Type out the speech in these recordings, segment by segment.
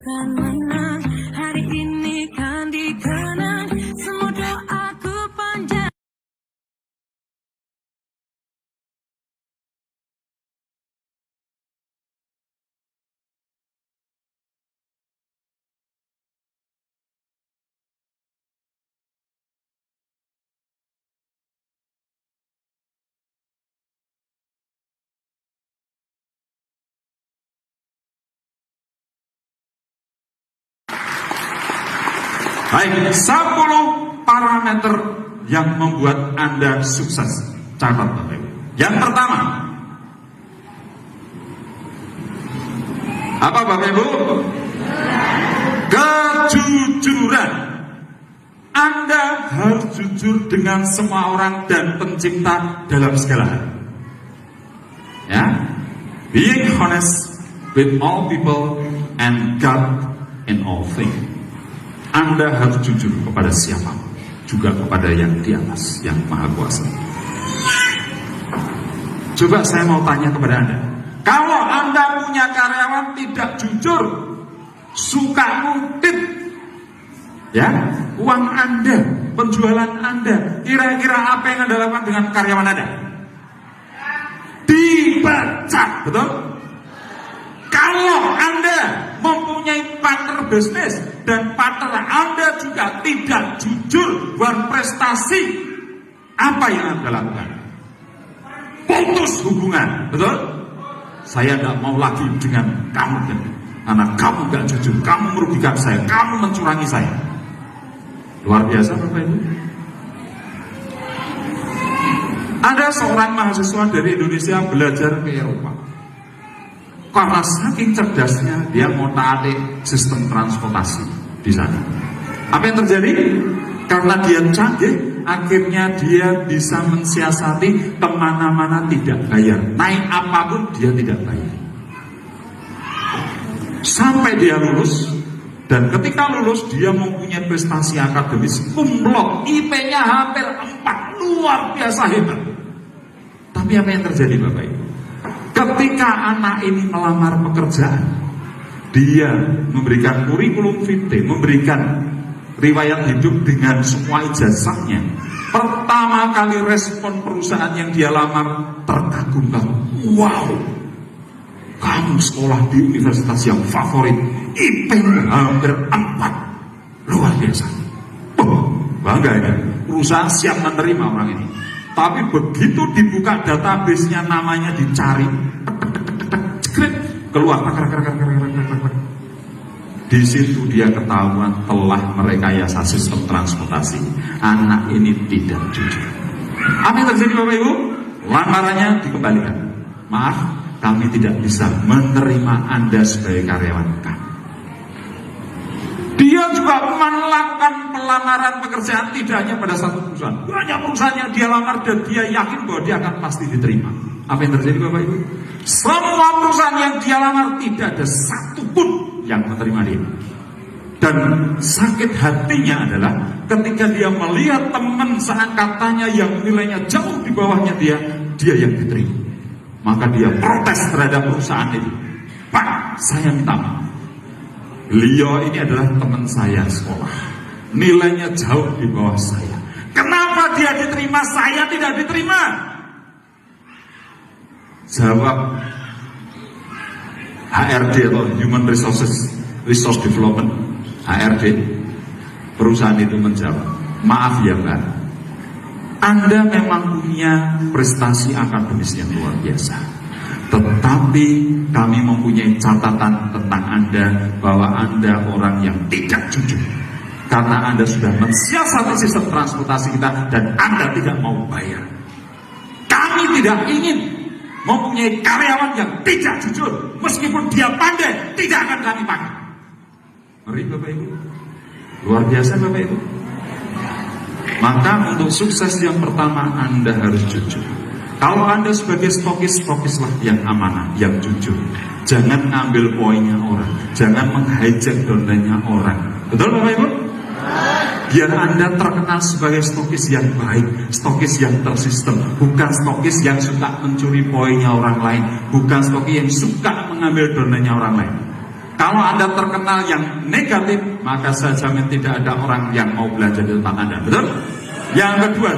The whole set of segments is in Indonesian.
akan menang, hari ini kan dikenang, semua doaku panjang. Baik, 10 parameter yang membuat Anda sukses. Catat Bapak Ibu. Yang pertama, apa Bapak Ibu? Kejujuran. Anda harus jujur dengan semua orang dan pencipta dalam segala hal. Ya, being honest with all people and God in all things. Anda harus jujur kepada siapa, juga kepada yang di atas, yang maha kuasa. Coba saya mau tanya kepada Anda, kalau Anda punya karyawan tidak jujur, suka ngutip, ya, uang Anda, penjualan Anda, kira-kira apa yang Anda lakukan dengan karyawan Anda? Dipecat, betul? Kalau Anda mempunyai partner bisnis dan partner Anda juga tidak jujur berprestasi, apa yang Anda lakukan? Putus hubungan, betul? Saya tidak mau lagi dengan kamu, karena kamu tidak jujur, kamu merugikan saya, kamu mencurangi saya. Luar biasa Bapak Ibu. Ada seorang mahasiswa dari Indonesia belajar ke Eropa. Karena saking cerdasnya, dia mau tarik sistem transportasi di sana. Apa yang terjadi? Karena dia canggih, akhirnya dia bisa mensiasati kemana-mana tidak bayar. Naik apapun dia tidak bayar. Sampai dia lulus, dan ketika lulus dia mempunyai prestasi akademis kumlot, IP-nya hampir 4, luar biasa hebat. Tapi apa yang terjadi Bapak Ibu? Ketika anak ini melamar pekerjaan, dia memberikan kurikulum vitae, memberikan riwayat hidup dengan semua ijazahnya. Pertama kali respon perusahaan yang dia lamar terkagum-kagum. Wow, kamu sekolah di universitas yang favorit, IP-nya hampir 4, luar biasa. Oh, bangga ya, perusahaan siap menerima orang ini. Tapi begitu dibuka database-nya, namanya dicari, keluar. Di situ dia ketahuan telah merekayasa sistem transportasi. Anak ini tidak jujur. Apa yang terjadi Bapak Ibu? Lamarannya dikembalikan. Maaf, kami tidak bisa menerima Anda sebagai karyawan kami. Dia juga melakukan pelamaran pekerjaan tidak hanya pada satu perusahaan. Banyak perusahaan yang dia lamar dan dia yakin bahwa dia akan pasti diterima. Apa yang terjadi Bapak Ibu? Semua perusahaan yang dia lamar tidak ada satu pun yang menerima dia. Dan sakit hatinya adalah ketika dia melihat teman seangkatannya yang nilainya jauh di bawahnya dia yang diterima. Maka dia protes terhadap perusahaan itu. Pak, saya minta maaf. Beliau ini adalah teman saya sekolah, nilainya jauh di bawah saya. Kenapa dia diterima, saya tidak diterima? Jawab HRD atau Human Resource Development, HRD, perusahaan itu menjawab, maaf ya Mbak, Anda memang punya prestasi akademis yang luar biasa. Tetapi kami mempunyai catatan tentang Anda bahwa Anda orang yang tidak jujur. Karena Anda sudah mensiasati sistem transportasi kita dan Anda tidak mau bayar. Kami tidak ingin mempunyai karyawan yang tidak jujur. Meskipun dia pandai, tidak akan kami pakai. Ngeri Bapak Ibu. Luar biasa Bapak Ibu. Maka untuk sukses yang pertama Anda harus jujur. Kalau Anda sebagai stokislah yang amanah, yang jujur. Jangan ngambil poinnya orang, jangan menghijack downline-nya orang. Betul Bapak Ibu? Biar Anda terkenal sebagai stokis yang baik, stokis yang tersistem, bukan stokis yang suka mencuri poinnya orang lain, bukan stokis yang suka mengambil downline-nya orang lain. Kalau Anda terkenal yang negatif, maka saya jamin tidak ada orang yang mau belajar di tempat Anda. Betul? Yang kedua,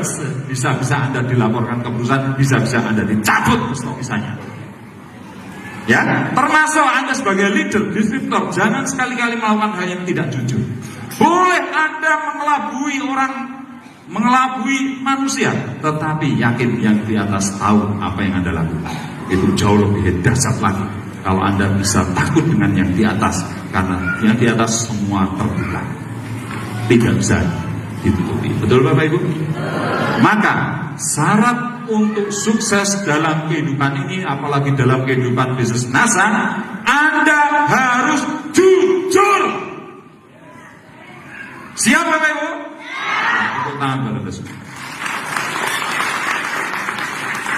bisa-bisa Anda dilaporkan ke perusahaan, bisa-bisa Anda dicabut stokisanya. Ya, termasuk Anda sebagai leader, distributor, jangan sekali-kali melakukan hal yang tidak jujur. Boleh Anda mengelabui orang, mengelabui manusia, tetapi yakin yang di atas tahu apa yang Anda lakukan. Itu jauh lebih dahsyat lagi. Kalau Anda bisa takut dengan yang di atas, karena yang di atas semua terbuka, tidak bisa ditutupi. Betul Bapak Ibu? Maka syarat untuk sukses dalam kehidupan ini, apalagi dalam kehidupan bisnis NASA, Anda harus jujur. Siap Bapak Ibu? Tepuk tangan Bapak Ibu.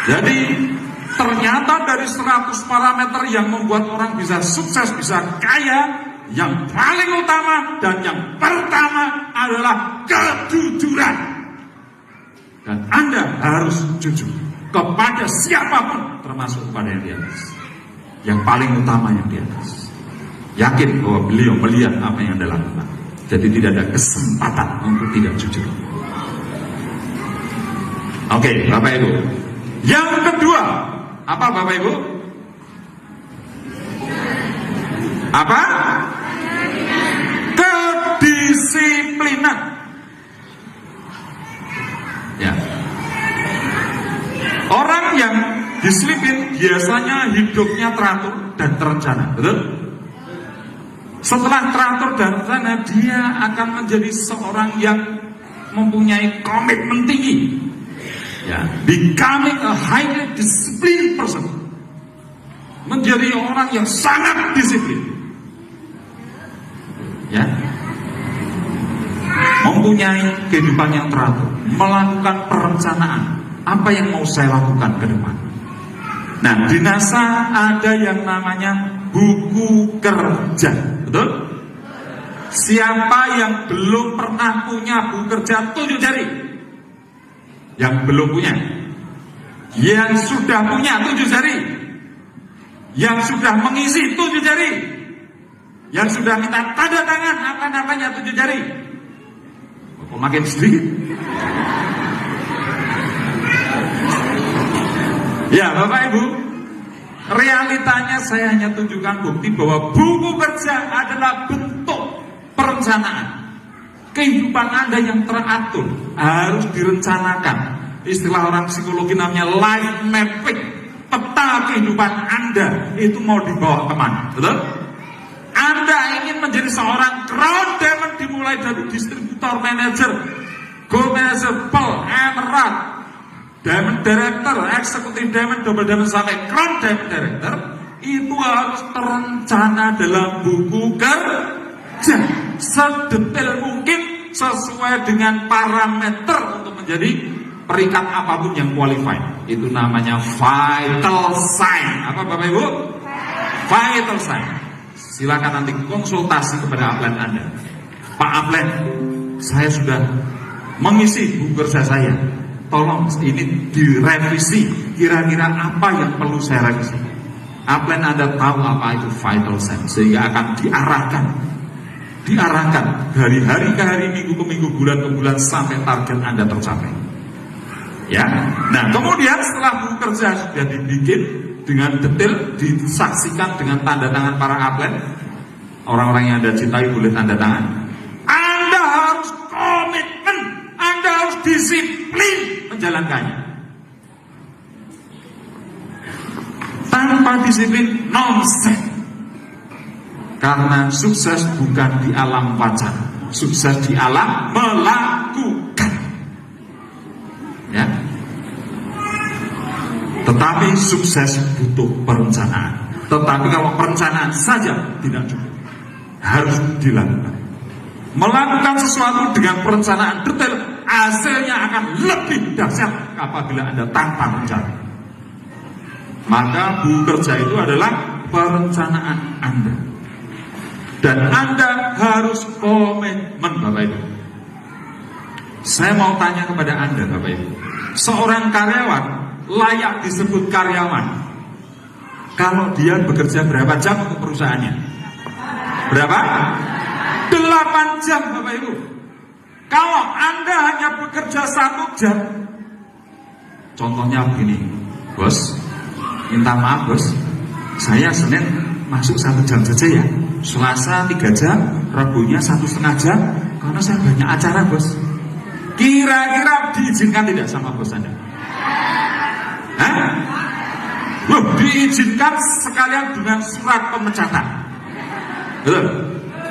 Jadi ternyata dari 100 parameter yang membuat orang bisa sukses, bisa kaya, yang paling utama dan yang pertama adalah kejujuran. Dan Anda harus jujur kepada siapapun, termasuk kepada yang di atas. Yang paling utama yang di atas. Yakin bahwa beliau melihat apa yang Anda lakukan. Jadi tidak ada kesempatan untuk tidak jujur. Oke, Bapak Ibu. Yang kedua, apa Bapak Ibu? Apa? Kedisiplinan. Ya. Orang yang disiplin biasanya hidupnya teratur dan terencana, betul? Setelah teratur dan terencana, dia akan menjadi seorang yang mempunyai komitmen tinggi. Ya, becoming a highly disciplined person. Menjadi orang yang sangat disiplin. Ya. Mempunyai kehidupan yang teratur, melakukan perencanaan, apa yang mau saya lakukan ke depan. Nah, di NASA ada yang namanya buku kerja, betul? Siapa yang belum pernah punya buku kerja, tunjuk jari. Yang belum punya. Yang sudah punya, tunjuk jari. Yang sudah mengisi, tunjuk jari. Yang sudah minta tanda tangan, apa-apanya, tunjuk jari. Kok makin sedikit? Ya Bapak Ibu, realitanya saya hanya tunjukkan bukti bahwa buku kerja adalah bentuk perencanaan. Kehidupan Anda yang teratur harus direncanakan. Istilah orang psikologi namanya life mapping. Peta kehidupan Anda itu mau dibawa kemana, betul? Anda ingin menjadi seorang crown diamond, dimulai dari distributor manager, gold manager, pearl, emerald, diamond director, eksekutif diamond, double diamond, sampai crown diamond director. Itu harus terencana dalam buku kerja sedetail mungkin, sesuai dengan parameter untuk menjadi peringkat apapun yang qualified. Itu namanya vital sign. Apa Bapak Ibu? Vital sign. Silakan nanti konsultasi kepada upline Anda. Pak upline, saya sudah mengisi buku kerja saya. Tolong ini direvisi. Kira-kira apa yang perlu saya revisi? Upline Anda tahu apa itu vital sign, sehingga akan diarahkan dari hari ke hari, minggu ke minggu, bulan ke bulan, sampai target Anda tercapai. Ya. Nah, kemudian setelah buku kerja sudah dibikin dengan detail, disaksikan dengan tanda tangan para upline, orang-orang yang Anda cintai boleh tanda tangan. Anda harus komitmen, Anda harus disiplin menjalankannya. Tanpa disiplin, nonsense. Karena sukses bukan di alam wacana, sukses di alam melakukan. Ya. Tetapi sukses butuh perencanaan. Tetapi kalau perencanaan saja tidak cukup, harus dilakukan. Melakukan sesuatu dengan perencanaan detail, hasilnya akan lebih dahsyat apabila Anda tanpa rencana. Maka buku kerja itu adalah perencanaan Anda. Dan Anda harus komitmen, Bapak Ibu. Saya mau tanya kepada Anda, Bapak Ibu. Seorang karyawan layak disebut karyawan kalau dia bekerja berapa jam untuk perusahaannya? Berapa? 8 jam Bapak Ibu. Kalau Anda hanya bekerja 1 jam, contohnya begini, bos, minta maaf bos, saya Senin masuk 1 jam saja ya, Selasa 3 jam, Rabunya 1,5 jam, karena saya banyak acara bos. Kira-kira diizinkan tidak sama bos Anda? Hah? Diizinkan sekalian dengan surat pemecatan. Betul?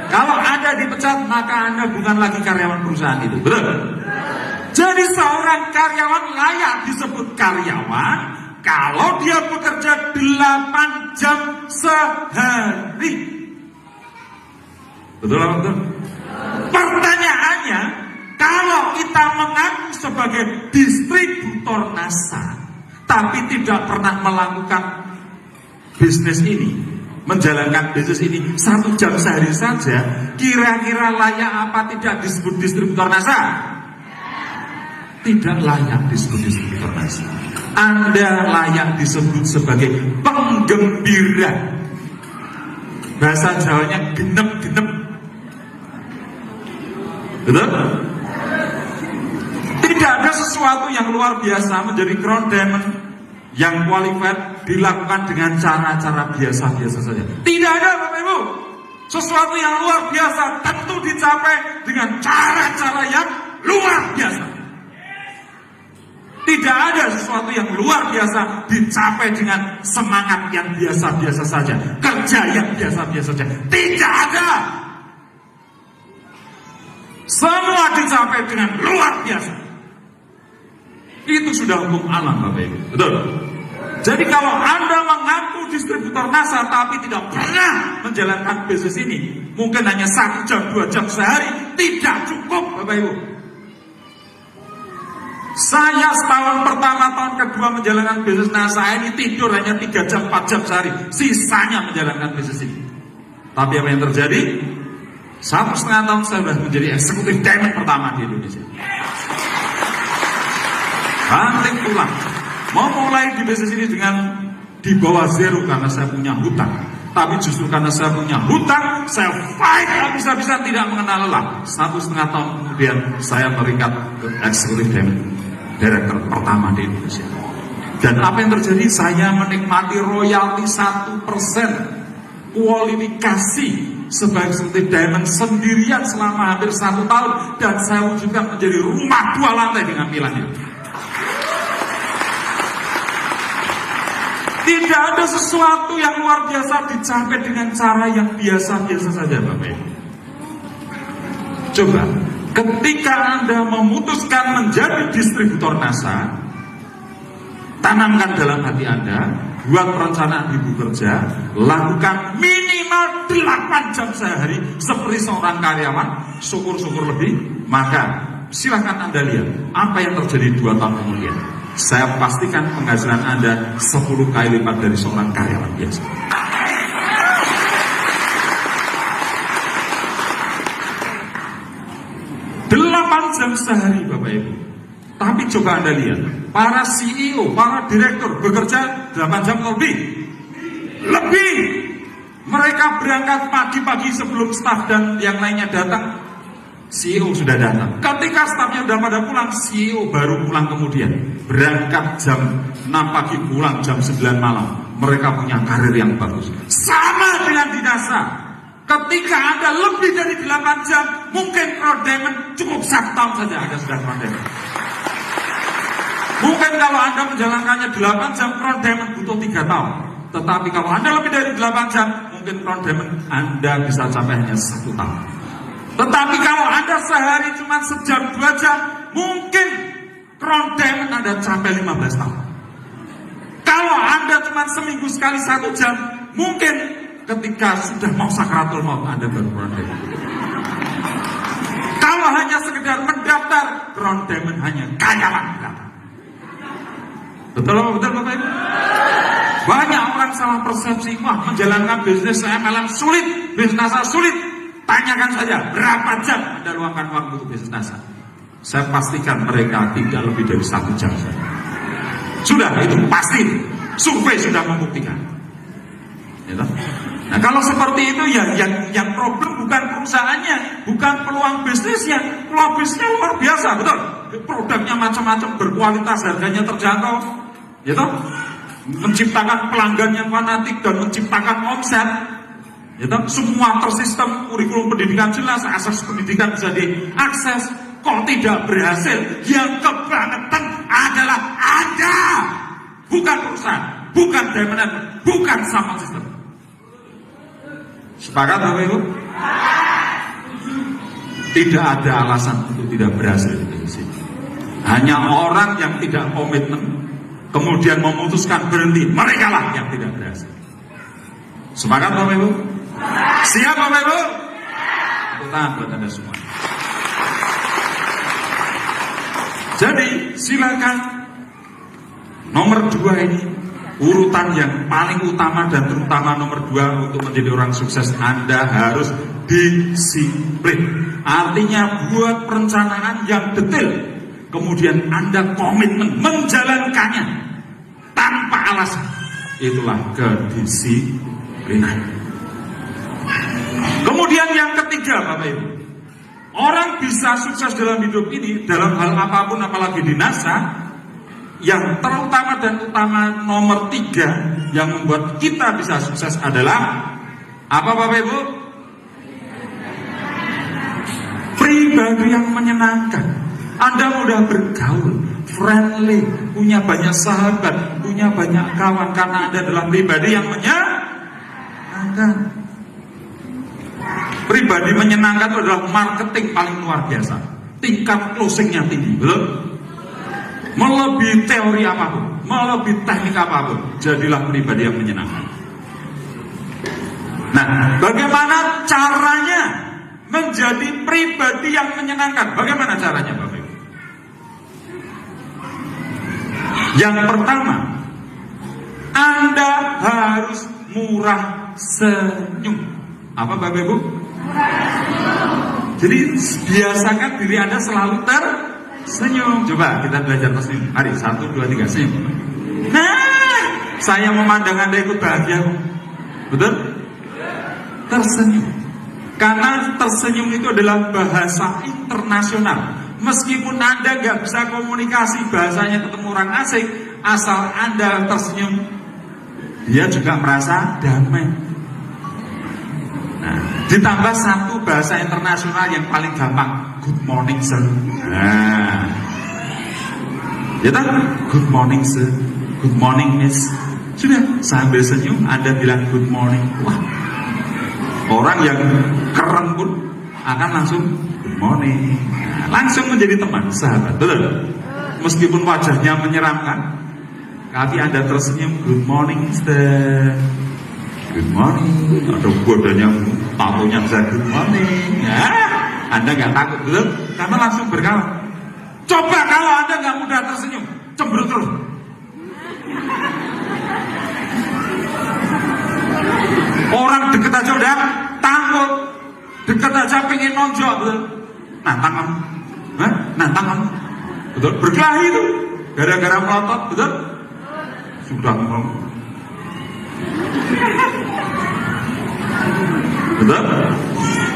Kalau Anda dipecat, maka Anda bukan lagi karyawan perusahaan itu. Betul? Jadi seorang karyawan layak disebut karyawan kalau dia bekerja 8 jam sehari. Betul apa betul? Pertanyaannya, kalau kita mengaku sebagai distributor NASA, tapi tidak pernah melakukan bisnis ini, menjalankan bisnis ini 1 jam sehari saja, kira-kira layak apa tidak disebut distributor NASA? Tidak layak disebut distributor NASA. Anda layak disebut sebagai penggembira. Bahasa Jawanya genep-genep. Betul? Tidak ada sesuatu yang luar biasa menjadi crown diamond yang qualified dilakukan dengan cara-cara biasa-biasa saja. Tidak ada Bapak Ibu. Sesuatu yang luar biasa tentu dicapai dengan cara-cara yang luar biasa. Tidak ada sesuatu yang luar biasa dicapai dengan semangat yang biasa-biasa saja, kerja yang biasa-biasa saja. Tidak ada. Semua dicapai dengan luar biasa. Itu sudah hukum alam Bapak Ibu. Betul? Jadi kalau Anda mengaku distributor NASA tapi tidak pernah menjalankan bisnis ini, mungkin hanya 1 jam, 2 jam sehari, tidak cukup Bapak Ibu. Saya setahun pertama, tahun kedua menjalankan bisnis NASA ini tidur hanya 3 jam, 4 jam sehari, sisanya menjalankan bisnis ini. Tapi apa yang terjadi? 1,5 tahun saya sudah menjadi eksekutif diamond pertama di Indonesia. Banting tulang. Mau mulai di bisnis ini dengan di bawah zero karena saya punya hutang. Tapi justru karena saya punya hutang, saya fight habis-habisan tidak mengenal lelah. 1,5 tahun kemudian saya meringkat ke eksekutif diamond director pertama di Indonesia. Dan apa yang terjadi? Saya menikmati royalti 1% kualifikasi sebagai eksekutif diamond sendirian selama hampir 1 tahun, dan saya wujudkan menjadi rumah 2 lantai dengan Milan itu. Tidak ada sesuatu yang luar biasa dicapai dengan cara yang biasa-biasa saja Bapak Ibu. Coba, ketika Anda memutuskan menjadi distributor NASA, tanamkan dalam hati Anda, buat perencanaan ibu kerja, lakukan minimal 8 jam sehari seperti seorang karyawan, syukur-syukur lebih, maka silakan Anda lihat apa yang terjadi 2 tahun kemudian. Saya pastikan penghasilan Anda 10 kali lipat dari seorang karyawan biasa. Jam sehari Bapak Ibu. Tapi coba Anda lihat, para CEO, para direktur bekerja 8 jam lebih. Mereka berangkat pagi-pagi sebelum staf dan yang lainnya datang, CEO sudah datang. Ketika stafnya sudah pada pulang, CEO baru pulang kemudian. Berangkat jam 6 pagi, pulang jam 9 malam. Mereka punya karir yang bagus. Sama dengan di NASA. Ketika Anda lebih dari 8 jam, mungkin crown diamond cukup 1 tahun saja Anda sudah crown diamond. Mungkin kalau Anda menjalankannya 8 jam, crown diamond butuh 3 tahun. Tetapi kalau Anda lebih dari 8 jam, mungkin crown diamond Anda bisa capai hanya 1 tahun. Tetapi kalau Anda sehari cuma sejam 2 jam, mungkin crown diamond Anda capai 15 tahun. Kalau Anda cuma seminggu sekali 1 jam, mungkin ketika sudah mau sakaratul maut Anda baru crown diamond. Kalau hanya sekedar mendaftar, crown diamond hanya karyawan belaka. Betul apa betul Bapak Ibu? Banyak orang salah persepsi, wah menjalankan bisnis MLM sulit, bisnis NASA sulit. Tanyakan saja berapa jam Anda luangkan waktu untuk bisnis NASA. Saya pastikan mereka tidak lebih dari 1 jam saja. Sudah, itu pasti. Survei sudah membuktikan. Ya, Nah kalau seperti itu ya yang problem bukan perusahaannya, bukan peluang bisnisnya. Peluang bisnisnya luar biasa, betul. Produknya macam-macam, berkualitas, harganya terjangkau, gitu. Menciptakan pelanggan yang fanatik dan menciptakan omset, gitu. Semua tersistem, kurikulum pendidikan jelas, akses pendidikan bisa diakses. Kok tidak berhasil? Yang kebangetan adalah Anda, bukan perusahaan, bukan demand, bukan sama sistem. Sepakat Bapak Ibu? Tidak ada alasan untuk tidak berhasil di sini. Hanya orang yang tidak komitmen kemudian memutuskan berhenti, mereka lah yang tidak berhasil. Sepakat Bapak Ibu? Siap Bapak Ibu? Tepuk tangan buat Anda semua. Jadi silakan nomor 2 ini urutan yang paling utama dan terutama nomor 2 untuk menjadi orang sukses. Anda harus disiplin. Artinya buat perencanaan yang detail, kemudian Anda komitmen menjalankannya tanpa alasan. Itulah kedisiplinan. Kemudian yang ketiga Bapak Ibu, orang bisa sukses dalam hidup ini dalam hal apapun, apalagi di NASA. Yang terutama dan utama nomor 3 yang membuat kita bisa sukses adalah apa Bapak Ibu? Pribadi yang menyenangkan. Anda mudah bergaul, friendly, punya banyak sahabat, punya banyak kawan karena Anda adalah pribadi yang menyenangkan. Pribadi menyenangkan itu adalah marketing paling luar biasa. Tingkat closingnya tinggi, betul? Melebihi teori apapun, melebihi teknik apapun, jadilah pribadi yang menyenangkan. Nah, bagaimana caranya menjadi pribadi yang menyenangkan? Bagaimana caranya Bapak Ibu? Yang pertama, Anda harus murah senyum. Apa Bapak Ibu? Jadi biasakan diri Anda selalu tersenyum. Coba kita belajar tersenyum. Mari 1, 2, 3 senyum. Nah, saya memandang Anda ikut bahagia. Betul? Tersenyum. Karena tersenyum itu adalah bahasa internasional. Meskipun Anda nggak bisa komunikasi, bahasanya ketemu orang asing, asal Anda tersenyum, dia juga merasa damai. Nah, ditambah satu bahasa internasional yang paling gampang, good morning sir. Nah, ya kan? Good morning sir, good morning miss. Sudah, sambil senyum Anda bilang good morning. Wah, orang yang keren pun akan langsung good morning. Nah, langsung menjadi teman, sahabat, betul? Meskipun wajahnya menyeramkan, tapi Anda tersenyum, good morning sir, good morning. Ada badannya, tatonya bisa good morning. Nah, Anda nggak takut, betul? Karena langsung berkawan. Coba kalau Anda nggak mudah tersenyum, cemberut terus. Orang deket aja udah takut, deket aja pengen nonjok, betul? Nantang kamu, nantang kamu, betul? Berkelahi itu, gara-gara melotot, betul? Sudah ngomong, betul?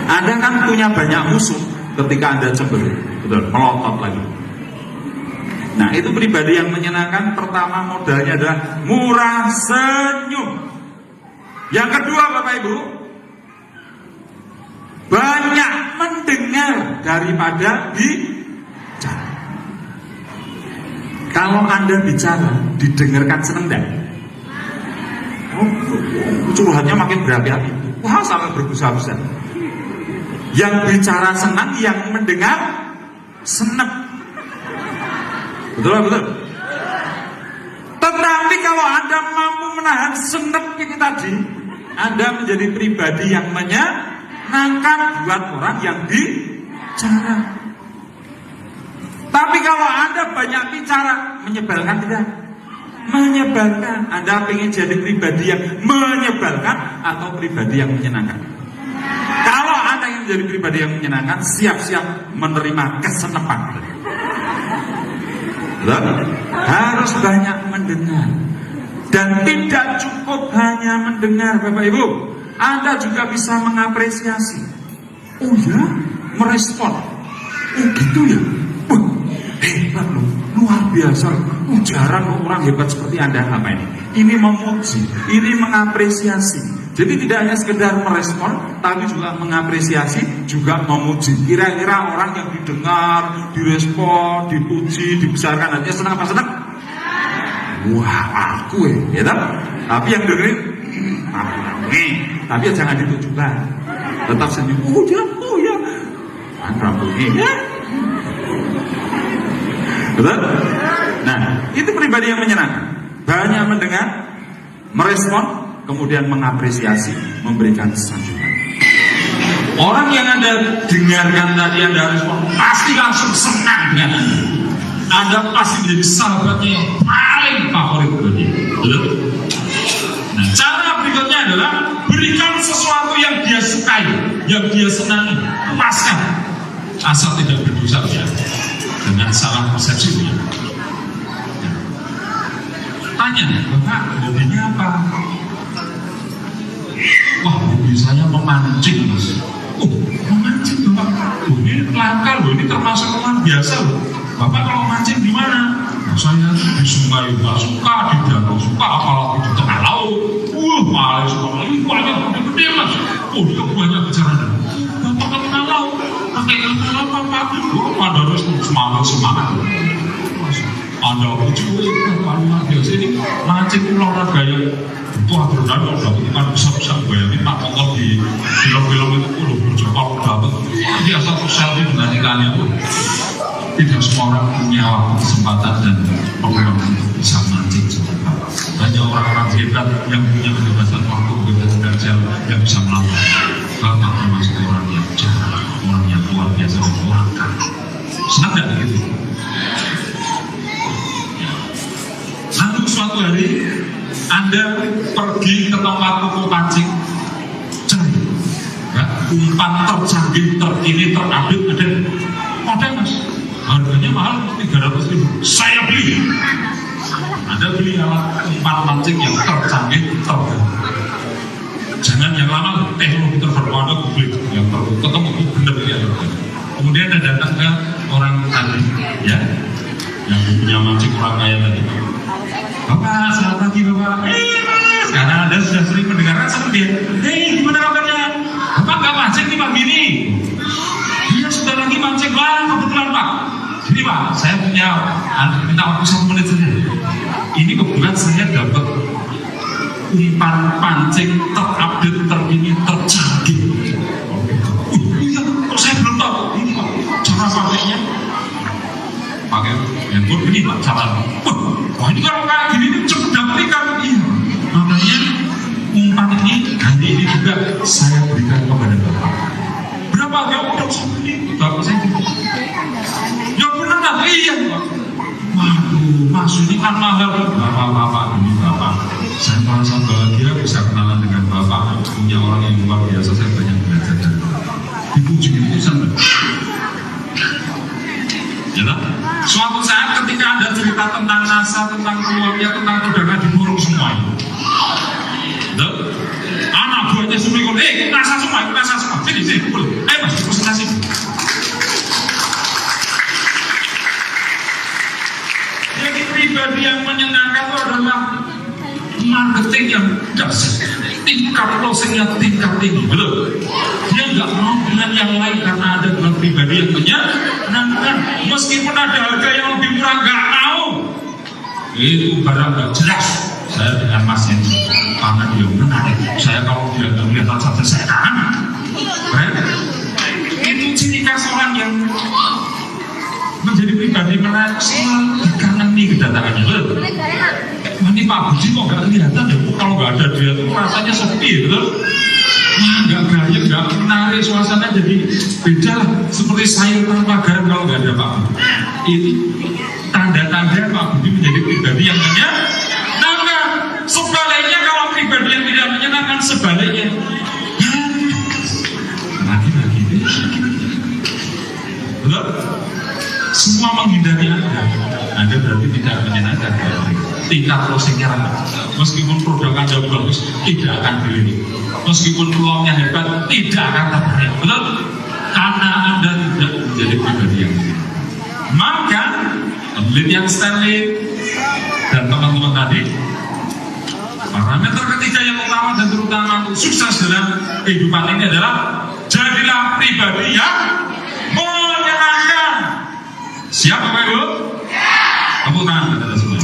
Anda kan punya banyak musuh ketika Anda cemberut, betul? Melotot lagi. Nah, itu pribadi yang menyenangkan. Pertama, modalnya adalah murah senyum. Yang kedua, Bapak Ibu, banyak mendengar daripada bicara. Kalau Anda bicara, didengarkan seneng enggak? Oh, curhatnya makin berapi-api. Wah, sampai berbusa-busa. Yang bicara senang, yang mendengar senang. Betul, betul. Tetapi kalau Anda mampu menahan senep ini tadi, Anda menjadi pribadi yang menyenangkan buat orang yang bicara. Tapi kalau Anda banyak bicara, menyebalkan tidak? Menyebalkan. Anda ingin jadi pribadi yang menyebalkan atau pribadi yang menyenangkan? Kalau Anda ingin menjadi pribadi yang menyenangkan, siap-siap menerima kesenepan. Harus banyak mendengar. Dan tidak cukup hanya mendengar, Bapak Ibu. Anda juga bisa mengapresiasi. Oh ya, merespon. Oh gitu ya. Wah, hebat loh, luar biasa. Jarang orang hebat seperti Anda apa ini. Ini memuji, ini mengapresiasi. Jadi tidak hanya sekedar merespon, tapi juga mengapresiasi, juga memuji. Kira-kira orang yang didengar, direspon, dipuji, dibesarkan, hatinya senang apa senang? Wah, aku ya tak? Tapi yang dengerin, tapi jangan ditunjukkan. Tetap senyum. Oh ya, rambutnya ya. Betul? Nah, itu pribadi yang menyenangkan. Banyak mendengar, merespon, kemudian mengapresiasi, memberikan sanjungan. Orang yang Anda dengarkan tadi, Anda respon, pasti langsung senang dengan Anda pasti menjadi sahabatnya yang paling favorit bagi dia. Nah, cara berikutnya adalah berikan sesuatu yang dia sukai, yang dia senangi, lepaskan. Asal tidak berdosa ya, dengan salah persepsi ya. Tanya, Bapak, hobinya apa? Wah, hobi saya memancing, Mas. Oh, memancing, Bapak. Oh, ini langka loh, ini termasuk luar biasa loh. Bapak kalau mancing di mana? Nah, saya di sungai juga suka, di danau suka, apalagi di tengah laut. Paling suka, ini banyak gede-gede, Mas. Oh, itu banyak bicaranya. Bapak ke tengah laut, pakai kapal apa, Pak? Oh, ada harus semangat. Ada lucu, luar biasa ini mancing olahraga yang wah benar-benar dapat ikan besar-besar. Bayangin Pak Tongkol di film-film itu udah berjokol dapat. Jadi asal selfie dengan ikannya tuh tidak semua orang punya waktu, kesempatan dan program untuk bisa mancing seperti Bapak. Hanya orang-orang hebat yang punya kebebasan waktu, kebebasan kerja yang bisa melakukan. Bapak termasuk orang yang jarang, orang yang luar biasa, orang kaya. Senang nggak begitu? Lalu suatu hari Anda pergi ke tempat toko pancing, cari ya, umpan tercanggih, terkini, terupdate, ada Mas, harganya mahal 300.000, saya beli. Anda beli alat umpan pancing yang tercanggih, terbaru. Jangan yang lama, teknologi terbaru Anda beli yang terbaru, ketemu benar ya. Kemudian Anda datang ke orang tadi ya, yang punya mancing orang kaya tadi. Bapak, selamat pagi Bapak. Mas, karena Anda sudah sering mendengarkan seperti dia. Gimana kabarnya? Bapak nggak mancing nih pagi ini? Iya, sudah lagi mancing. Wah, kebetulan Pak. Jadi Pak, saya punya minta waktu 1 menit saja. Ini kebetulan saya dapat umpan pancing terupdate, terkini, tercanggih. Iya, kok saya belum tahu. Ini Pak, cara pakainya. Pakai handphone ini Pak, cara. Wah, ini kalau kayak gini ini cepet dapet ikan. Iya, makanya umpan ini hari ini juga saya berikan kepada Bapak. Berapa? Ya udah segini. Bapak saya ya benar lah, iya Pak. Waduh, Mas ini kan mahal. Bapak, ini Bapak, saya merasa bahagia bisa kenalan dengan Bapak. Punya orang yang luar biasa, saya banyak belajar dari Bapak. Dipuji itu sampai. Ya, suatu saat ketika Anda cerita tentang NASA, tentang keluarga, tentang saudara dimurung semua itu. Anak buahnya semua ikut, NASA semua. Sini, boleh. Mas, presentasi. Jadi pribadi yang menyenangkan itu adalah marketing yang dasar. Tingkat closingnya tingkat tinggi, betul. Dia nggak mau dengan yang lain karena ada dalam pribadi yang menyenangkan. Meskipun ada harga yang lebih murah, nggak mau. Itu barang nggak jelas. Saya dengan Mas ini karena dia menarik. Saya kalau dia nggak melihat saja saya kangen. Itu ciri khas orang yang menjadi pribadi menarik, selalu dikangenin kedatangannya. Betul. Ini Pak Budi kok gak kelihatan ya, kalau gak ada dia tuh rasanya sepi, betul? Wah, gak gaya, gak menarik, suasana jadi beda lah, seperti sayur tanpa garam kalau gak ada Pak Budi. Itu tanda-tanda Pak Budi menjadi pribadi yang menyenangkan. Sebaliknya kalau pribadi yang tidak menyenangkan, sebaliknya lagi-lagi, betul? Semua menghindari Anda berarti tidak menyenangkan. tingkat closingnya rendah. Meskipun produk Anda bagus, tidak akan dilirik. Meskipun peluangnya hebat, tidak akan tertarik. Betul? Karena Anda tidak menjadi pribadi yang baik. Maka penelitian Stanley dan teman-teman tadi, parameter ketiga yang utama dan terutama untuk sukses dalam kehidupan ini adalah jadilah pribadi yang menyenangkan. Siap Bapak Ibu? Tepuk tangan kepada semua.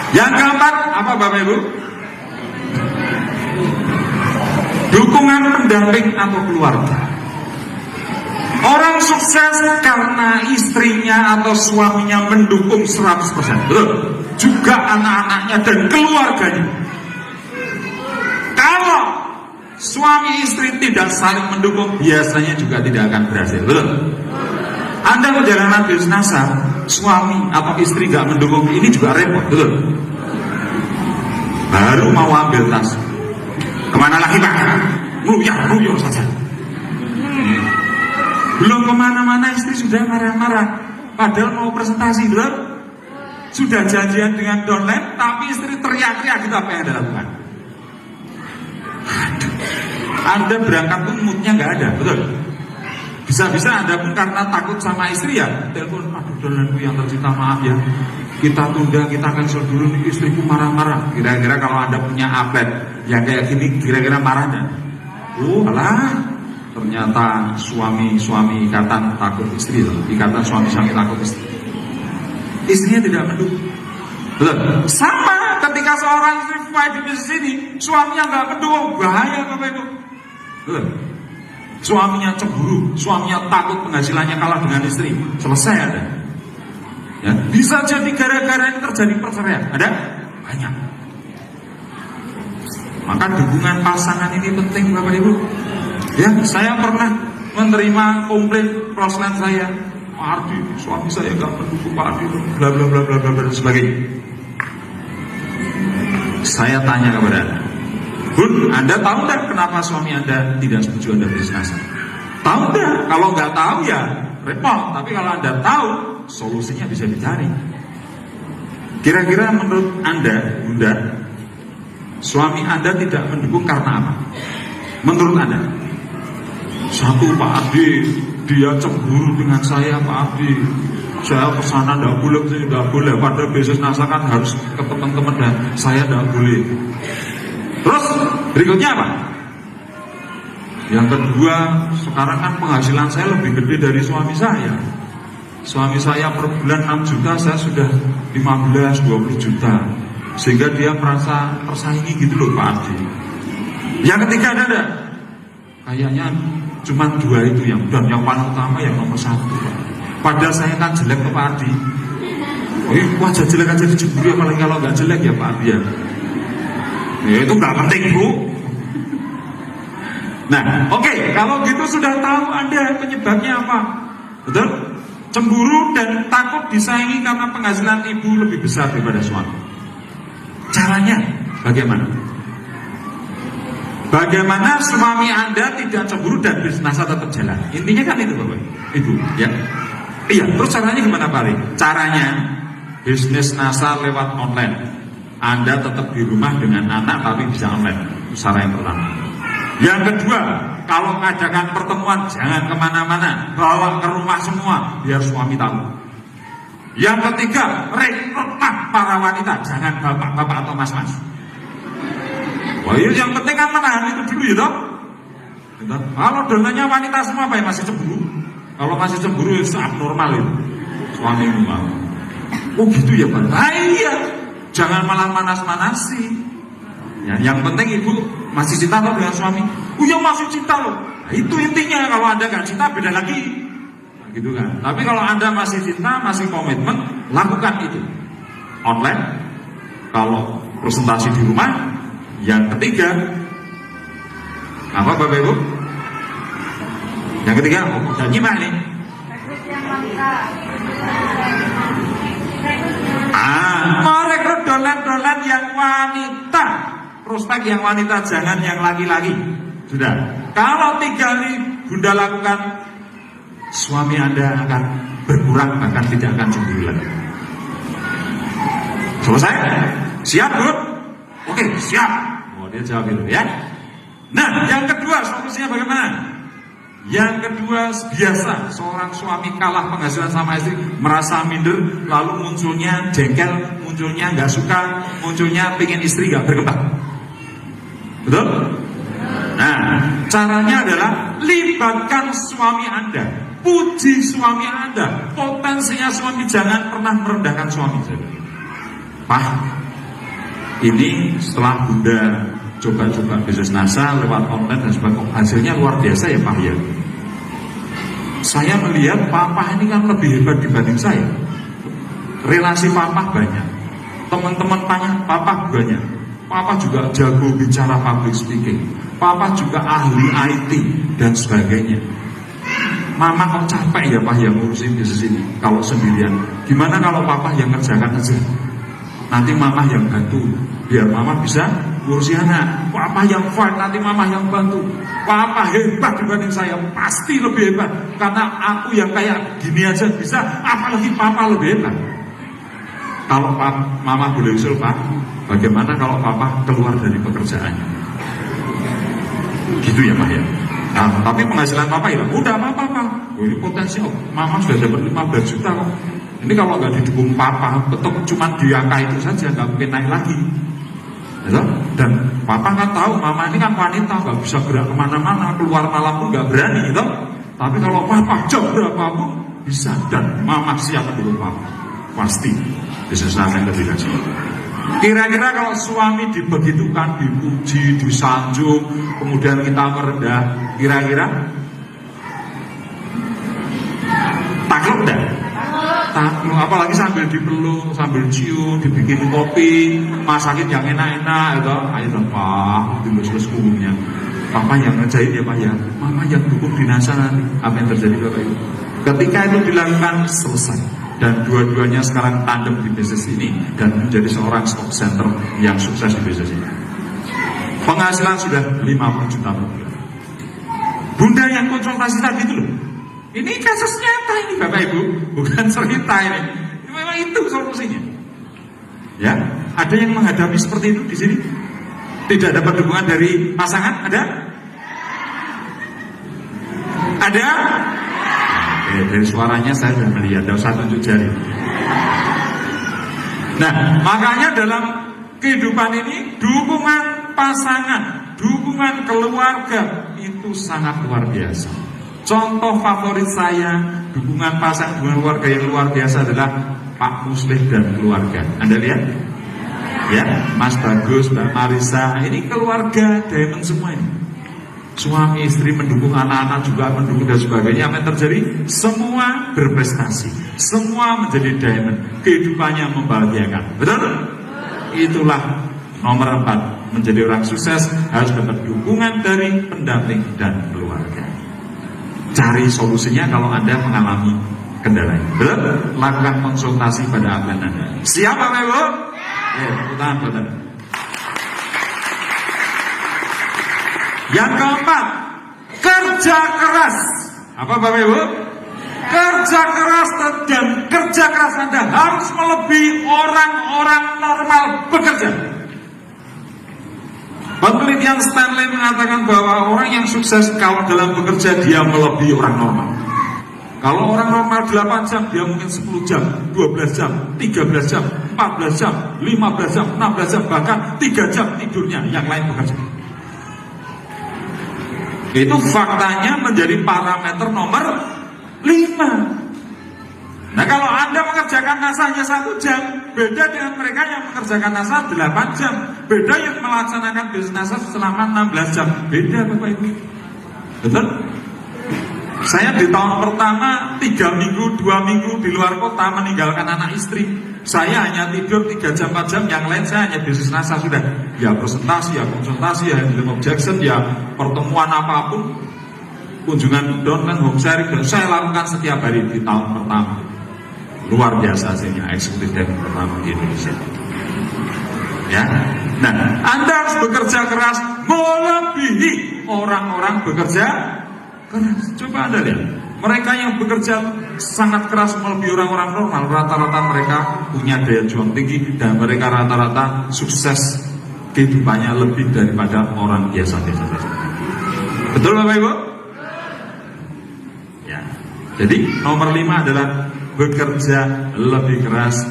Yang keempat apa Bapak Ibu? Dukungan pendamping atau keluarga. Orang sukses karena istrinya atau suaminya mendukung 100%. Betul? Juga anak-anaknya dan keluarganya. Kalau suami istri tidak saling mendukung, biasanya juga tidak akan berhasil. Betul? Anda perjalanan bisnis suami atau istri gak mendukung, ini juga repot. Betul? Baru mau ambil tas, kemana lagi Pak? Ruyur saja. Belum kemana-mana istri sudah marah-marah. Padahal mau presentasi, betul? Sudah janjian dengan downline, tapi istri teriak-teriak, gitu apa yang Anda lakukan? Anda berangkat pun moodnya nggak ada, betul? Bisa-bisa Anda pun karena takut sama istri ya, telepon, aduh downlineku yang tercinta maaf ya, kita tunda, kita cancel dulu nih, istriku marah-marah. Kira-kira kalau Anda punya uplet yang kayak gini, kira-kira marah nggak? Oh alah, ternyata suami ikatan takut istri, ikatan suami takut istri. Istrinya tidak mendukung. Betul. Sama ketika seorang istri fight di bisnis ini, suaminya nggak mendukung, bahaya Bapak Ibu. Betul. Suaminya cemburu, suaminya takut penghasilannya kalah dengan istri, selesai ada. Ya, bisa jadi gara-gara ini terjadi perceraian, ada banyak. Maka dukungan pasangan ini penting Bapak Ibu. Ya, saya pernah menerima komplain crossline saya, Pak Ardi, suami saya nggak mendukung Pak Ardi, bla bla bla bla bla dan sebagainya. Saya tanya kepada Anda, Bun, Anda tahu nggak kenapa suami Anda tidak setuju Anda bisnis? Tahu nggak? Kalau nggak tahu ya repot. Tapi kalau Anda tahu, solusinya bisa dicari. Kira-kira menurut Anda, Bunda, suami Anda tidak mendukung karena apa? Menurut Anda? Satu, Pak Ardi, dia cemburu dengan saya Pak Ardi. Saya kesana tidak boleh, saya tidak boleh. Pada bisnis NASA kan harus ke teman-teman dan saya tidak boleh. Terus berikutnya apa? Yang kedua, sekarang kan penghasilan saya lebih gede dari suami saya. Suami saya per bulan 6 juta, saya sudah 15-20 juta. Sehingga dia merasa tersaingi gitu loh Pak Ardi. Yang ketiga ada? Kayaknya cuma dua itu yang paling utama yang nomor satu Pak. Padahal saya kan jelek Pak Ardi. Oh iya, wajah jelek aja dicemburu, apalagi kalau nggak jelek ya Pak Ardi ya. Ya itu nggak penting Bu. Nah, oke, kalau gitu sudah tahu Anda penyebabnya apa, betul? Cemburu dan takut disaingi karena penghasilan ibu lebih besar daripada suami. Caranya bagaimana? Bagaimana suami Anda tidak cemburu dan bisnis tetap jalan? Intinya kan itu Bapak Ibu, ya. Iya, terus caranya gimana Pak Ali? Caranya bisnis NASA lewat online. Anda tetap di rumah dengan anak tapi bisa online. Itu cara yang pertama. Yang kedua, kalau mengadakan pertemuan jangan kemana-mana, bawa ke rumah semua biar suami tahu. Yang ketiga, rekrutlah para wanita, jangan bapak-bapak atau mas-mas. Wah, yang penting kan menahan itu dulu ya toh. Kalau donanya wanita semua apa yang masih cemburu? Kalau masih cemburu itu abnormal itu. Suami mau. Oh gitu ya Pak. Nah, iya. Jangan malah manas-manasi. Ya, yang penting ibu masih cinta loh dengan suami. Oh ya masih cinta loh. Nah, itu intinya. Kalau Anda nggak cinta beda lagi. Nah, gitu kan. Tapi kalau Anda masih cinta, masih komitmen, lakukan itu. Online. Kalau presentasi di rumah. Yang ketiga, apa Bapak Ibu? Yang ketiga, dan nyimak nih. Merekrut dolan-dolan yang wanita, prospek yang wanita, jangan yang laki-laki. Sudah. Kalau 3 ini Bunda lakukan, suami Anda akan berkurang, bahkan tidak akan cemburu lagi. Selesai? Siap, Bu? Oke, siap. Oh, dia jawab itu ya. Nah, yang kedua solusinya bagaimana? Yang kedua, biasa seorang suami kalah penghasilan sama istri, merasa minder, lalu munculnya jengkel, munculnya nggak suka, munculnya pengen istri nggak berkembang. Betul? Nah, caranya adalah libatkan suami Anda, puji suami Anda. Potensinya suami, jangan pernah merendahkan suami. Pak, ini setelah Bunda coba-coba bisnis NASA lewat online dan sebagainya, hasilnya luar biasa ya Pak ya. Saya melihat Papa ini kan lebih hebat dibanding saya. Relasi Papa banyak, teman-teman Papa banyak. Papa juga jago bicara public speaking. Papa juga ahli IT dan sebagainya. Mama kok capek ya Pak yang ngurusin bisnis ini kalau sendirian. Gimana kalau Papa yang kerjakan aja? Nanti Mama yang bantu, biar Mama bisa ngurusi anak. Papa yang fight, nanti Mama yang bantu. Papa hebat dibanding saya, pasti lebih hebat. Karena aku yang kayak gini aja bisa, apalagi Papa lebih hebat. Kalau Mama boleh usul Pak, bagaimana kalau Papa keluar dari pekerjaannya? Gitu ya Pak ya. Nah, tapi penghasilan Papa hilang. Udah apa-apa. Oh, ini potensial. Mama sudah dapat 15 juta kok. Ini kalau nggak didukung Papa, betul cuma di angka itu saja, nggak mungkin naik lagi. Ya, dan Papa kan tahu, Mama ini kan wanita, nggak bisa gerak kemana-mana, keluar malam pun nggak berani, gitu. Tapi kalau Papa jam berapapun bisa, dan Mama siap mendukung Papa, pasti bisa sampai ke diri. Kira-kira kalau suami dibegitukan, dipuji, disanjung, kemudian kita merendah, kira-kira takluk enggak? Takluk, apalagi sambil dipeluk, sambil cium, dibikin kopi, masakin yang enak-enak, gitu. Ayo dong Pak, dilus-lus punggungnya. Papa yang ngerjain ya Pak ya, Mama yang dukung di NASA nanti. Apa yang terjadi Bapak Ibu? Ketika itu dilakukan, selesai. Dan dua-duanya sekarang tandem di bisnis ini dan menjadi seorang stock center yang sukses di bisnis ini. Penghasilan sudah 50 juta per bulan. Bunda yang konsultasi tadi itu loh. Ini kasus nyata ini Bapak Ibu, bukan cerita ini. Memang itu solusinya. Ya, ada yang menghadapi seperti itu di sini? Tidak dapat dukungan dari pasangan? Ada? Ada? Dari suaranya saya sudah melihat, tidak usah tunjuk jari. Nah, makanya dalam kehidupan ini dukungan pasangan, dukungan keluarga itu sangat luar biasa. Contoh favorit saya, dukungan pasangan, dukungan keluarga yang luar biasa adalah Pak Muslih dan keluarga. Anda lihat? Ya, Mas Bagus, Mbak Marisa, ini keluarga diamond semua ini. Suami istri mendukung, anak-anak juga mendukung dan sebagainya. Apa yang terjadi? Semua berprestasi, semua menjadi diamond, kehidupannya membahagiakan. Betul? Itulah nomor 4, menjadi orang sukses harus dapat dukungan dari pendamping dan keluarga. Cari solusinya kalau Anda mengalami kendala. Betul? Lakukan konsultasi pada ahli Anda. Siap Bapak Ibu? Ya, betul. Yang keempat, kerja keras. Apa Bapak Ibu? Kerja keras, dan kerja keras Anda harus melebihi orang-orang normal bekerja. Penelitian Stanley mengatakan bahwa orang yang sukses kalau dalam bekerja dia melebihi orang normal. Kalau orang normal 8 jam, dia mungkin 10 jam, 12 jam, 13 jam, 14 jam, 15 jam, 16 jam, bahkan 3 jam tidurnya, yang lain bekerja. Itu faktanya menjadi parameter nomor 5. Nah kalau Anda mengerjakan NASA hanya 1 jam, beda dengan mereka yang mengerjakan NASA 8 jam, beda yang melaksanakan bisnis NASA selama 16 jam, beda Bapak Ibu. Betul? Saya di tahun pertama 3 minggu, 2 minggu di luar kota meninggalkan anak istri. Saya hanya tidur 3 jam, 4 jam, yang lain saya hanya bisnis NASA sudah. Ya presentasi, ya konsultasi, ya handling objection, ya pertemuan apapun, kunjungan downline, home sharing, dan saya lakukan setiap hari di tahun pertama. Luar biasa hasilnya, eksekutif dan pertama di Indonesia. Ya, nah Anda harus bekerja keras melebihi orang-orang bekerja keras. Coba Anda lihat, Mereka yang bekerja sangat keras melebihi orang-orang normal, rata-rata mereka punya daya juang tinggi dan mereka rata-rata sukses kehidupannya lebih daripada orang biasa-biasa saja. Betul Bapak Ibu? Ya. Jadi nomor 5 adalah bekerja lebih keras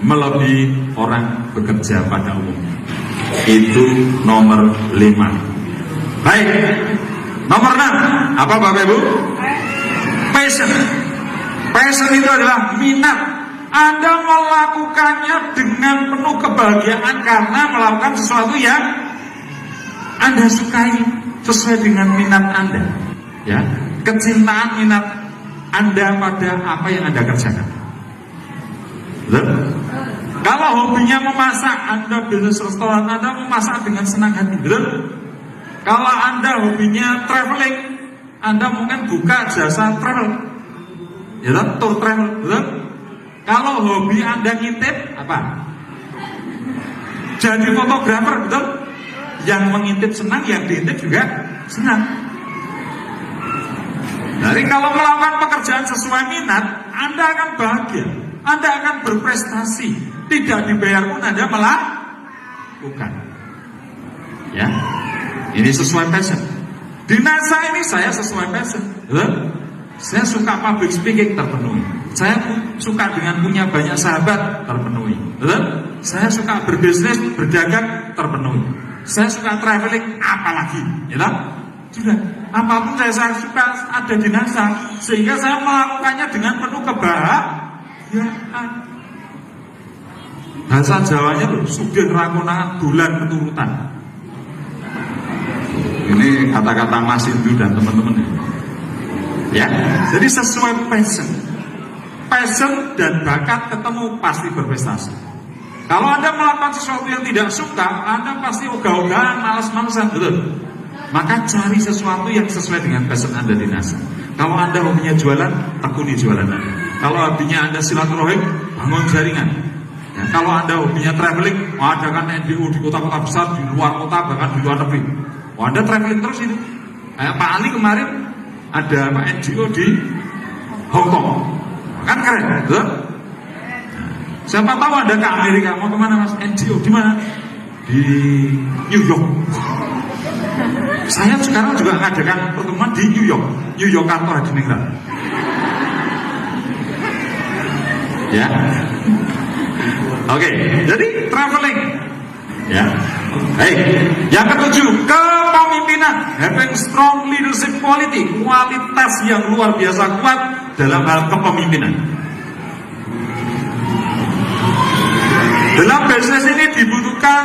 melebihi orang bekerja pada umumnya. Itu nomor 5. Baik. Nomor 6. Apa Bapak Ibu? Passion. Passion itu adalah minat. Anda melakukannya dengan penuh kebahagiaan karena melakukan sesuatu yang Anda sukai sesuai dengan minat Anda. Ya, kecintaan minat Anda pada apa yang Anda kerjakan. Betul? Kalau hobinya memasak, Anda bisnis restoran, Anda memasak dengan senang hati. Betul? Kalau Anda hobinya traveling, Anda mungkin buka jasa travel, ya kan? Tour travel, betul? Kalau hobi Anda ngintip, apa? Jadi fotografer, betul? Yang mengintip senang, yang diintip juga senang. Jadi kalau melakukan pekerjaan sesuai minat, Anda akan bahagia, Anda akan berprestasi, tidak dibayar pun Anda melakukan. Ya, ini sesuai passion. Di NASA ini saya sesuai passion. Saya suka public speaking, terpenuhi. Saya suka dengan punya banyak sahabat, terpenuhi. Saya suka berbisnis, berdagang, terpenuhi. Saya suka traveling, apalagi, ya sudah. Apapun saya suka ada di NASA, sehingga saya melakukannya dengan penuh kebahagiaan. Bahasa Jawanya loh, sugih rakonaan bulan keturutan. Ini kata-kata Mas Indu dan teman-teman. Ya, jadi sesuai passion. Passion dan bakat ketemu pasti berprestasi. Kalau Anda melakukan sesuatu yang tidak suka, Anda pasti ogah-ogahan, malas-malasan, betul? Maka cari sesuatu yang sesuai dengan passion Anda di NASA. Kalau Anda hobinya jualan, tekuni jualan Anda. Kalau hobinya Anda silaturahim, bangun jaringan. Ya, kalau Anda hobinya traveling, adakan NGO di kota-kota besar, di luar kota, bahkan di luar negeri. Anda traveling terus itu. Kayak Pak Ali kemarin ada Pak NGO di Hong Kong. Kan keren, betul? Siapa tahu Anda ke Amerika, mau kemana Mas? NGO di mana? Di New York. Saya sekarang juga mengadakan pertemuan di New York kantor Haji Ningrat. Ya. Oke, jadi traveling. Ya. Baik. Yang ketujuh, kepemimpinan, having strong leadership quality, kualitas yang luar biasa kuat dalam hal kepemimpinan. Dalam bisnis ini dibutuhkan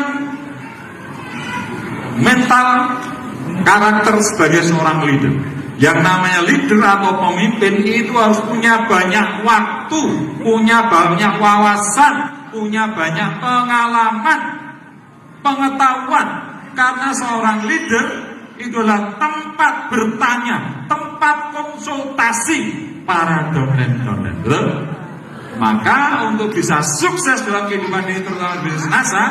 mental karakter sebagai seorang leader. Yang namanya leader atau pemimpin itu harus punya banyak waktu, punya banyak wawasan, punya banyak pengalaman, pengetahuan. Karena seorang leader itulah tempat bertanya, tempat konsultasi para downline. Maka untuk bisa sukses dalam kehidupan ini, terutama bisnis NASA,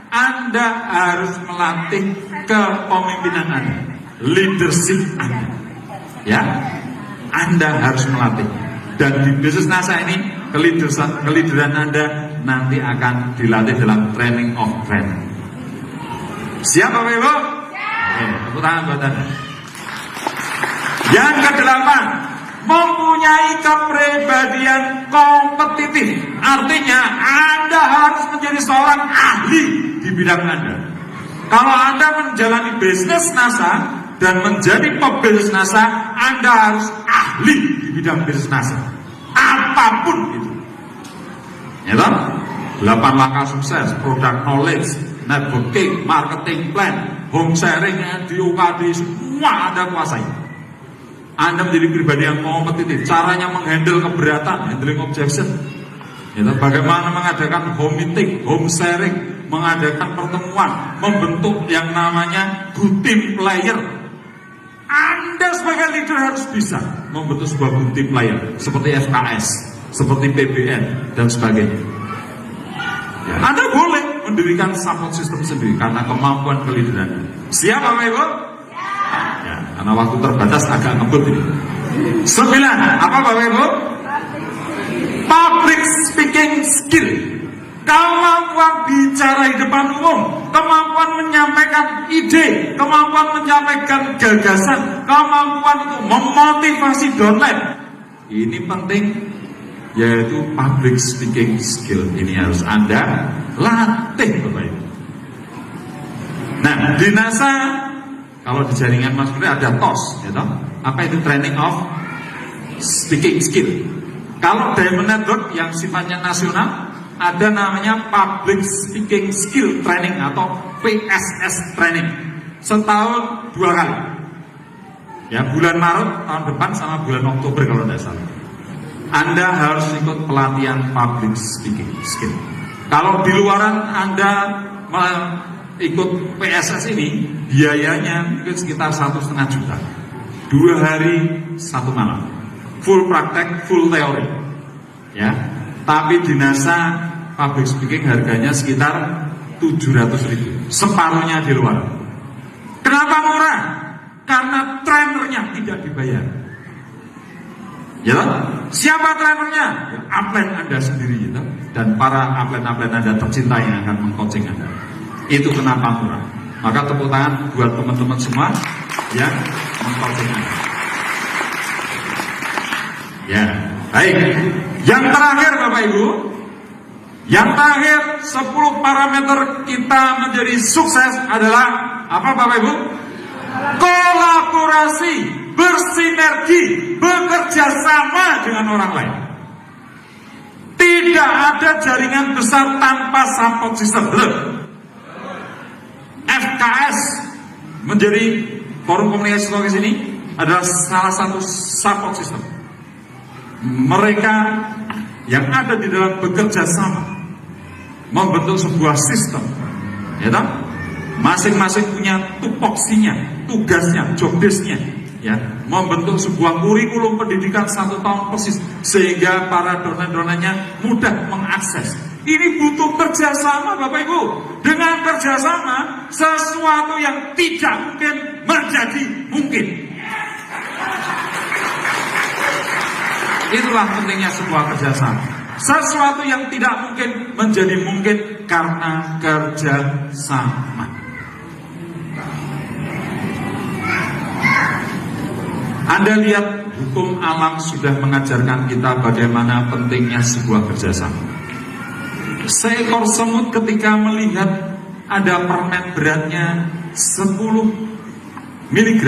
Anda harus melatih kepemimpinan Anda, leadership Anda. Ya, Anda harus melatih. Dan di bisnis NASA ini, kelideran Anda nanti akan dilatih dalam training of training. Siap Bapak Ibu? Oke, tepuk tangan buat Anda. Yang kedelapan, mempunyai kepribadian kompetitif. Artinya Anda harus menjadi seorang ahli di bidang Anda. Kalau Anda menjalani bisnis NASA dan menjadi pebisnis NASA, Anda harus ahli di bidang bisnis NASA. Apapun itu. Ya toh? 8 langkah sukses, product knowledge, networking, marketing plan, home sharing, NDOKD, semua Anda kuasai. Anda menjadi pribadi yang kompetitif. Caranya menghandle keberatan, handling objection. Itu bagaimana mengadakan home meeting, home sharing, mengadakan pertemuan, membentuk yang namanya good team player. Anda sebagai leader harus bisa membentuk sebuah good team player seperti FKS, seperti PBN dan sebagainya. Ya, Anda boleh mendirikan support system sendiri karena kemampuan kelideran. Siap Bapak Ibu? Ya, karena waktu terbatas agak ngebut ini. 9, apa Bapak Ibu? Public speaking skill. Kemampuan bicara di depan umum, kemampuan menyampaikan ide, kemampuan menyampaikan gagasan, kemampuan untuk memotivasi downline. Ini penting, yaitu public speaking skill. Ini harus Anda latih Bapak Ibu. Nah, di NASA, kalau di jaringan Mas Budi ada TOS, gitu. Apa itu training of speaking skill? Kalau Diamond Network yang sifatnya nasional, ada namanya Public Speaking Skill Training atau PSS Training, setahun 2 kali. Ya, bulan Maret tahun depan sama bulan Oktober kalau tidak salah. Anda harus ikut pelatihan Public Speaking Skill. Kalau di luaran Anda ikut PSS ini, biayanya mungkin sekitar 1,5 juta. 2 hari 1 malam, full praktek, full teori. Ya. Tapi di NASA public speaking harganya sekitar 700.000, separuhnya di luar. Kenapa murah? Karena trainernya tidak dibayar. Ya, siapa trainernya? Ya, upline Anda sendiri, gitu. Dan para upline Anda tercinta yang akan mengcoaching Anda. Itu kenapa murah. Maka tepuk tangan buat teman-teman semua yang mengcoaching Anda. Ya, baik. Yang terakhir Bapak Ibu, yang terakhir 10 parameter kita menjadi sukses adalah apa Bapak Ibu? Kolaborasi, bersinergi, bekerja sama dengan orang lain. Tidak ada jaringan besar tanpa support system. FKS menjadi forum komunikasi psikologis ini adalah salah satu support system. Mereka yang ada di dalam bekerja sama membentuk sebuah sistem, ya toh? Masing-masing punya tupoksinya, tugasnya, job desk-nya, ya, membentuk sebuah kurikulum pendidikan 1 tahun persis sehingga para donaturnya mudah mengakses. Ini butuh kerjasama Bapak Ibu. Dengan kerjasama, sesuatu yang tidak mungkin menjadi mungkin. Itulah pentingnya sebuah kerjasama. Sesuatu yang tidak mungkin menjadi mungkin karena kerjasama. Anda lihat hukum alam sudah mengajarkan kita bagaimana pentingnya sebuah kerjasama. Seekor semut ketika melihat ada permen beratnya 10 mg,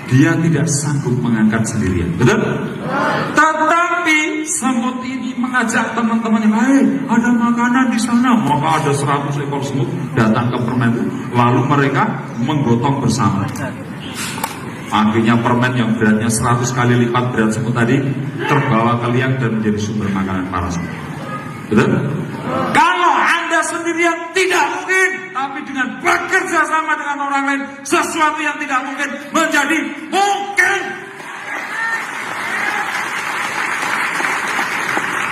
dia tidak sanggup mengangkat sendirian, betul? Tetapi semut ini mengajak teman-temannya, "Hei, ada makanan di sana." Maka ada 100 ekor semut datang ke permen itu, lalu mereka menggotong bersama. Akhirnya permen yang beratnya 100 kali lipat berat semut tadi terbawa ke liang dan menjadi sumber makanan para semut. Betul? Kalau Anda sendirian tidak mungkin, tapi dengan bekerja sama dengan orang lain, sesuatu yang tidak mungkin menjadi mungkin.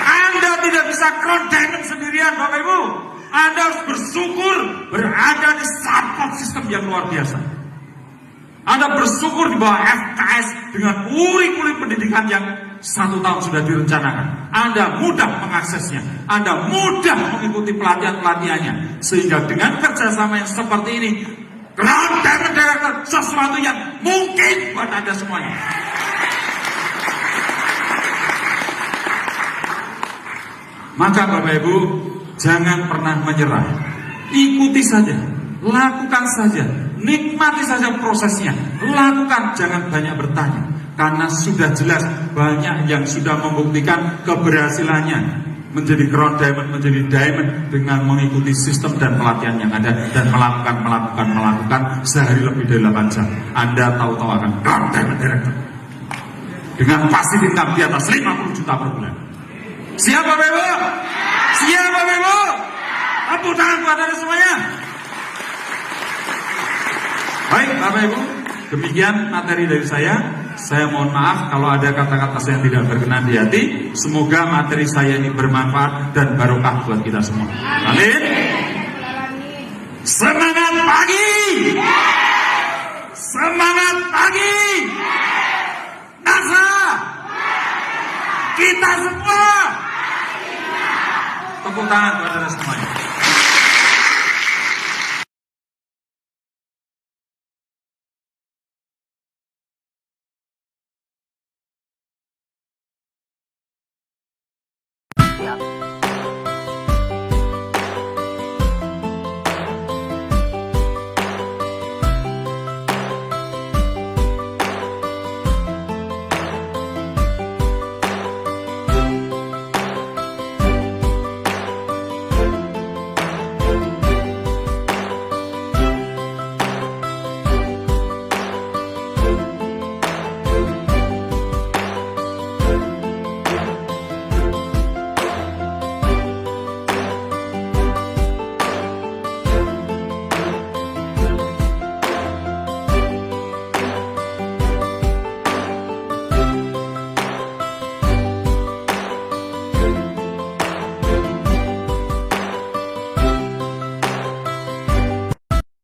Anda tidak bisa crown diamond sendirian Bapak Ibu. Anda harus bersyukur berada di support system yang luar biasa. Anda bersyukur di bawah FKS dengan kurikulum pendidikan yang 1 tahun sudah direncanakan. Anda mudah mengaksesnya, Anda mudah mengikuti pelatihan-pelatihannya, sehingga dengan kerjasama yang seperti ini, Crown Diamond Director sesuatu yang mungkin buat Anda semuanya. Maka Bapak Ibu, jangan pernah menyerah. Ikuti saja, lakukan saja, nikmati saja prosesnya. Lakukan, jangan banyak bertanya. Karena sudah jelas banyak yang sudah membuktikan keberhasilannya menjadi Crown Diamond, menjadi Diamond dengan mengikuti sistem dan pelatihan yang ada dan melakukan sehari lebih dari 8 jam. Anda tahu-tahu akan Crown Diamond Director dengan passive income di atas 50 juta per bulan. Siap Bapak Ibu? Siap Bapak Ibu? Tepuk tangan buat Anda semuanya. Baik Bapak Ibu, demikian materi dari saya. Saya mohon maaf kalau ada kata-kata saya yang tidak berkenan di hati. Semoga materi saya ini bermanfaat dan barokah buat kita semua. Amin. Semangat pagi. Semangat pagi. Kita semua. Tepuk tangan buat Anda semuanya. Ya.